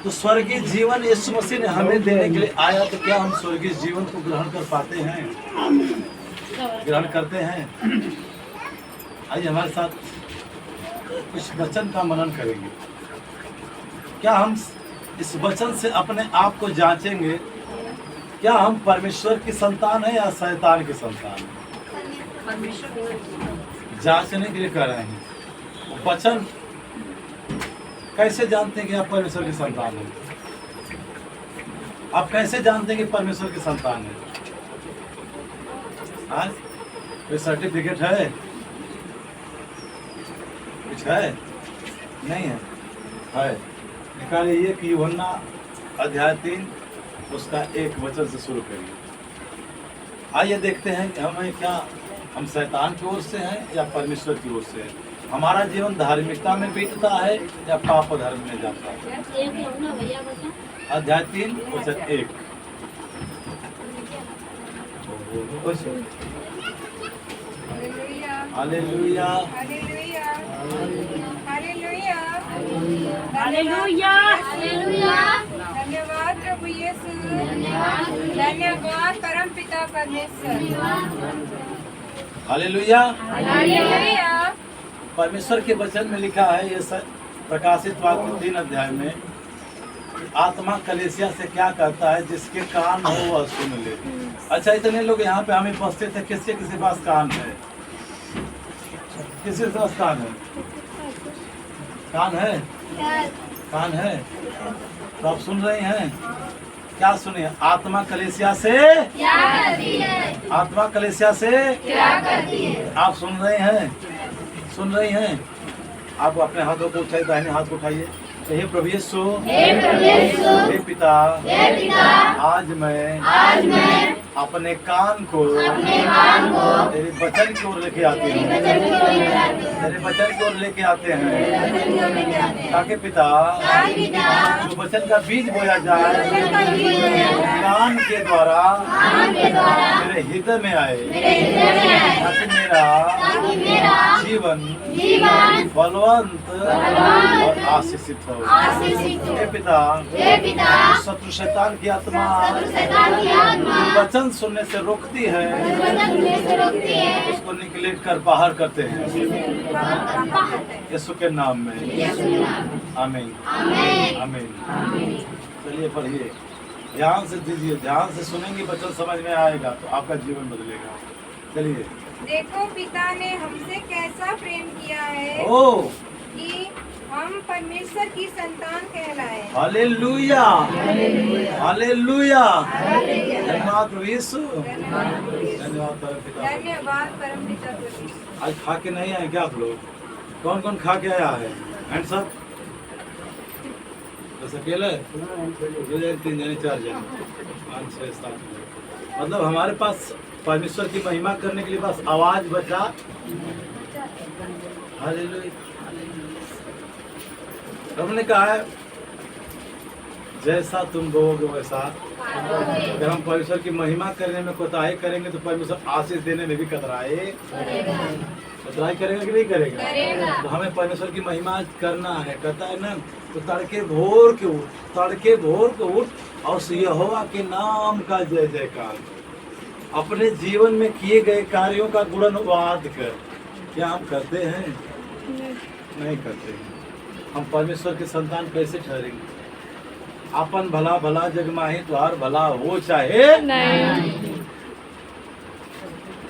तो स्वर्गीय जीवन यीशु मसीह ने हमें देने के लिए आया, तो क्या हम स्वर्गीय जीवन को ग्रहण कर पाते हैं? ग्रहण करते हैं? आइए हमारे साथ कुछ वचन का मनन करेंगे। क्या हम इस वचन से अपने आप को जांचेंगे, क्या हम परमेश्वर की संतान है या शैतान की संतान है? जांचने के लिए कह रहे हैं। वचन कैसे जानते हैं कि आप परमेश्वर की संतान हैं? आप कैसे जानते हैं कि परमेश्वर की संतान है? आज कोई सर्टिफिकेट है? कुछ है? नहीं है? है। निकालिए ये कि यूहन्ना अध्याय 3 उसका 1 वचन से शुरू करिए। आइए देखते हैं कि हमें क्या हम शैतान की ओर से हैं या परमेश्वर की ओर से हैं। हमारा जीवन धार्मिकता में बीतता है या पाप धर्म में जाता है? अध्याय 3 वचन 1। Hallelujah, hallelujah, hallelujah. धन्यवाद प्रभु यीशु, धन्यवाद परम पिता परमेश्वर। हालेलुया। हालेलुया। परमेश्वर के वचन में लिखा है, ये प्रकाशित वाक्य 3 अध्याय में, आत्मा कलीसिया से क्या कहता है? जिसके कान हो वह सुन ले। अच्छा, इतने लोग यहाँ पे हमें बसते थे, किसी किसी पास कान है? किसी के पास कान है? कान है? कान है? तो आप सुन रहे हैं? क्या सुनिए? आत्मा कलीसिया से क्या करती है? आत्मा कलीसिया से क्या करती है? आप सुन रहे हैं? सुन रही हैं? आप अपने हाथों को उठाइए, दाहिने हाथ को उठाइए। हे प्रभु यीशु, हे पिता, आज मैं अपने कान को तेरे वचन की ओर लेके आते हैं, तेरे वचन की ओर लेके आते हैं, ताकि पिता जो वचन का बीज बोया जाए कान के द्वारा मेरे हृदय में आए, ताकि मेरा जीवन बलवंत और आशीषित हो। हे पिता, शत्रु शैतान की आत्मा वचन सुनने से रोकती है, उसको निगलेक्ट कर बाहर करते हैं यीशु के नाम में। आमीन, आमीन। चलिए पढ़िए, ध्यान से दीजिए, ध्यान से सुनेंगे, वचन समझ में आएगा तो आपका जीवन बदलेगा। चलिए। देखो पिता ने हमसे कैसा प्रेम किया है ओ कि हम परमेश्वर की संतान कहलाए। Hallelujah, hallelujah. धन्यवाद प्रभु यीशु, धन्यवाद परम पिता। धन्यवाद परम पिता परमेश्वर। आज खा के नहीं आए क्या आप लोग? कौन कौन खा के आया है? Hands up. बस अकेले? 2 जने, 3 जने, 4 जने, 5, 6, 7। मतलब हमारे पास परमेश्वर की महिमा करने के लिए बस आवाज बचा। हालेलुया। हमने कहा है जैसा तुम बोओगे वैसा। जब हम परमेश्वर की महिमा करने में कोताही करेंगे तो परमेश्वर आशीष देने में भी कतराई करेगा कि नहीं करेगा? तो हमें परमेश्वर की महिमा करना है, कहता है ना, तो तड़के भोर के उठ और यहोवा के नाम का जय जयकार, अपने जीवन में किए गए कार्यों का गुणवाद कर। क्या हम करते हैं? नहीं करते हैं। हम परमेश्वर के संतान कैसे ठहरेंगे? अपन भला भला जग माही तुहार भला हो चाहे नहीं।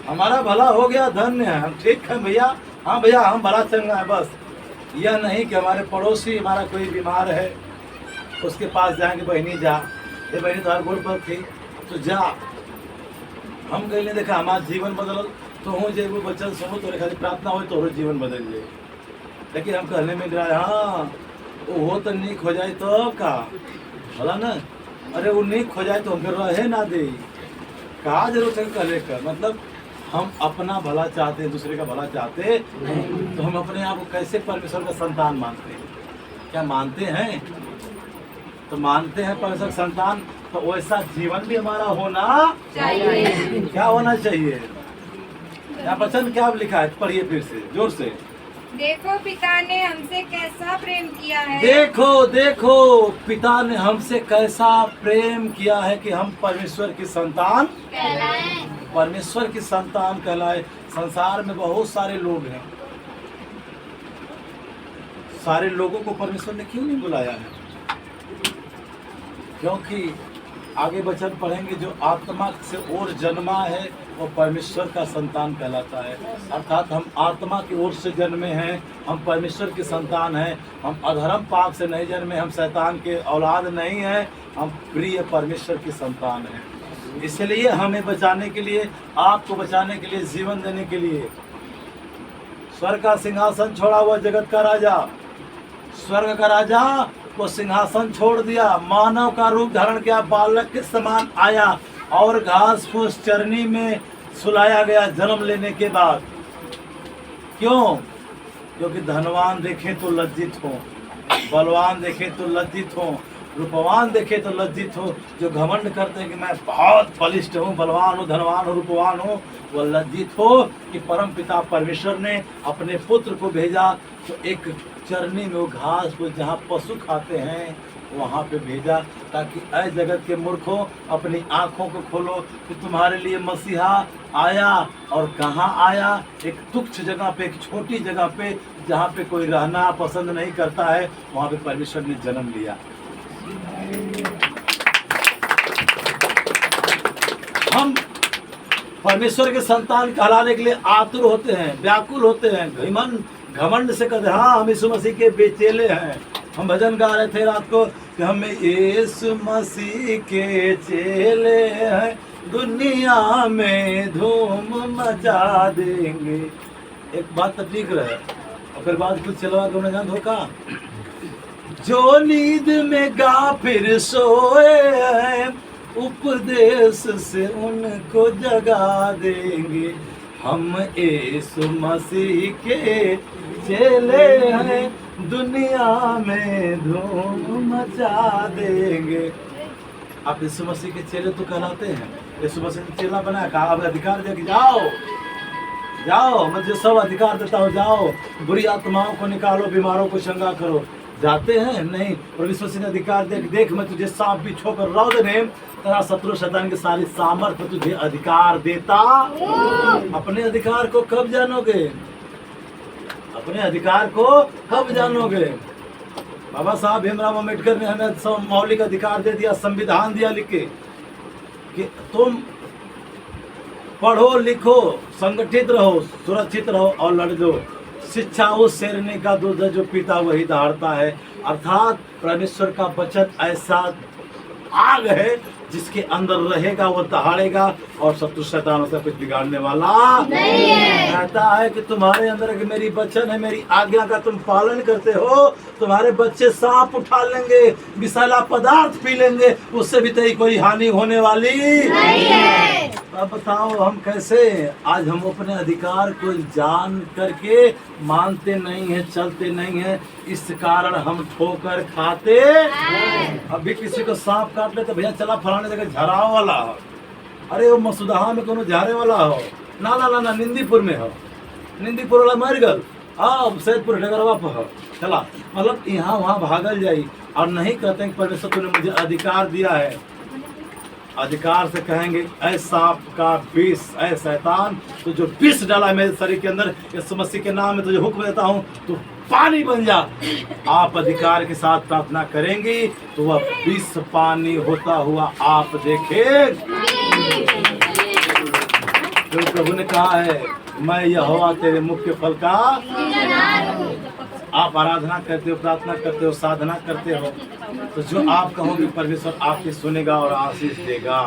हमारा भला हो गया, धन्य है, हम ठीक है भैया। हाँ भैया, हम भला चंगा है। बस यह नहीं कि हमारे पड़ोसी, हमारा कोई बीमार है, उसके पास जाएंगे, बहनी जा, ये बहनी तुम्हारे गोड़ पर थी तो जा। हम कहीं नहीं देखा हमारा जीवन बदल तो हो जाए, वो वचन सुनो तो खाली प्रार्थना हो तो जीवन बदल जाए। लेकिन हम कहने में रहा है हाँ वो तो नीक हो जाए तो का भला ना, अरे वो नीक हो जाए तो हम रहे ना दे, कहा जरूरत है कहने का। मतलब हम अपना भला चाहते हैं, दूसरे का भला चाहते, तो हम अपने आप को कैसे परमेश्वर का संतान मानते हैं? क्या मानते हैं? तो मानते हैं परमेश्वर संतान, तो वैसा जीवन भी हमारा होना चाहिए। क्या होना चाहिए? यहाँ वचन क्या लिखा है? पढ़िए फिर से जोर से। देखो पिता ने हमसे कैसा प्रेम किया है। देखो देखो पिता ने हमसे कैसा प्रेम किया है कि हम परमेश्वर की संतान कहलाएं। परमेश्वर की संतान कहलाए। संसार में बहुत सारे लोग हैं, सारे लोगों को परमेश्वर ने क्यों नहीं बुलाया है? क्योंकि आगे वचन पढ़ेंगे, जो आत्मा से ओर जन्मा है वो परमेश्वर का संतान कहलाता है। अर्थात हम आत्मा की ओर से जन्मे हैं, हम परमेश्वर की संतान हैं। हम अधर्म पाप से नहीं जन्मे, हम शैतान के औलाद नहीं हैं, हम प्रिय परमेश्वर की संतान हैं। इसलिए हमें बचाने के लिए, आपको बचाने के लिए, जीवन देने के लिए स्वर्ग का सिंहासन छोड़ा हुआ जगत का राजा, स्वर्ग का राजा को सिंहासन छोड़ दिया, मानव का रूप धारण किया, बालक के समान आया और घास फूस चरनी में सुलाया गया जन्म लेने के बाद। क्यों? क्योंकि धनवान देखे तो लज्जित हो, बलवान देखे तो लज्जित हो, रूपवान देखे तो लज्जित हो। जो घमंड करते हैं कि मैं बहुत बलिष्ठ हूँ, बलवान हूँ, धनवान हूँ, रूपवान हूँ, वह लज्जित हो कि परम पिता परमेश्वर ने अपने पुत्र को भेजा तो एक चरनी में, वो घास को जहाँ पशु खाते हैं वहाँ पे भेजा, ताकि ऐ जगत के मूर्खों अपनी आँखों को खोलो कि तुम्हारे लिए मसीहा आया। और कहाँ आया? एक तुच्छ जगह पे, एक छोटी जगह पे, जहाँ पे कोई रहना पसंद नहीं करता है, वहाँ पे परमेश्वर ने जन्म लिया। हम परमेश्वर के संतान कहलाने के लिए आतुर होते हैं, व्याकुल होते हैं, घमंड से कहते हैं हाँ हम यीशु मसीह के बेचेले हैं। हम भजन गा रहे थे रात को कि हम यीशु मसीह के चेले हैं, दुनिया में धूम मचा देंगे। एक बात तो ठीक रहे, और फिर बाद कुछ चलवा के उन्हें जान धोखा। जो नींद में गा फिर सोए हैं, उपदेश से उनको जगा देंगे। हम यीशु मसीह के चेले हैं, दुनिया में धूम मचा देंगे। आप यीशु मसीह के चेले तो कहलाते हैं, यीशु मसीह ने चेला बनाया, कहा अब अधिकार दे कि जाओ जाओ, मैं जो सब अधिकार देता हूँ, जाओ बुरी आत्माओं को निकालो, बीमारों को चंगा करो। जाते हैं नहीं, परमेश्वर ने अधिकार दे, देख मैं तुझे सांप भी छोकर रौ देने, तेरा शत्रु शैतान की सारी सामर्थ्य तुझे अधिकार देता। अपने अधिकार को कब जानोगे? अपने अधिकार को कब जानोगे? बाबा साहब भीमराव अम्बेडकर ने हमें सब मौलिक अधिकार दे दिया, संविधान दिया लिख के कि तुम पढ़ो लिखो, संगठित रहो, सुरक्षित रहो और लड़ दो। शिक्षा उस शेरनी का दूध है जो पीता वही दहाड़ता है। अर्थात परमेश्वर का वचन ऐसा आग है जिसके अंदर रहेगा वो दहाड़ेगा, और शत्रु शैतान से कुछ बिगाड़ने वाला नहीं है। कहता है कि तुम्हारे अंदर कि मेरी वचन है, मेरी आज्ञा का तुम पालन करते हो, तुम्हारे बच्चे सांप उठा लेंगे, विषैला पदार्थ पी लेंगे, उससे भी तेरी कोई हानि होने वाली नहीं है। अब बताओ हम कैसे? आज हम अपने अधिकार को जान करके मानते नहीं है, चलते नहीं है, इस कारण हम ठोकर खाते। अभी किसी को सांप काट ले तो भैया चला फलाने जगह झराव वाला हो, अरे वो मसुदहा में कोनो झारे वाला हो, ना ना ना ना निंदीपुर में हो, निंदीपुर वाला मर गल, अब सैदपुर डगरवा पर हो, चला मतलब यहाँ वहाँ भागल जाई। और नहीं कहते हैं परमेश्वर तूने मुझे अधिकार दिया है, अधिकार से कहेंगे ऐ सांप का विष, ऐ शैतान तो जो विष डाला मेरे शरीर के अंदर, यीशु मसीह के नाम में तुझे हुक्म देता हूँ तो पानी बन जा। आप अधिकार के साथ प्रार्थना करेंगी तो वह विष पानी होता हुआ आप देखें। तो प्रभु ने कहा है मैं यहोवा तेरे मुख के फल का। आप आराधना करते हो, प्रार्थना करते हो, साधना करते हो, तो जो आप कहोगे परमेश्वर आपकी सुनेगा और आशीष देगा।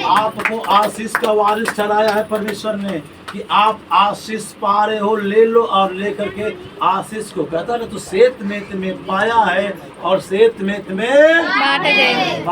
आपको आशीष का वारिस ठहराया है परमेश्वर ने कि आप आशीष पा रहे हो, ले लो और लेकर के आशीष को कहता है तो सेत मेत में पाया है और सेत मेत में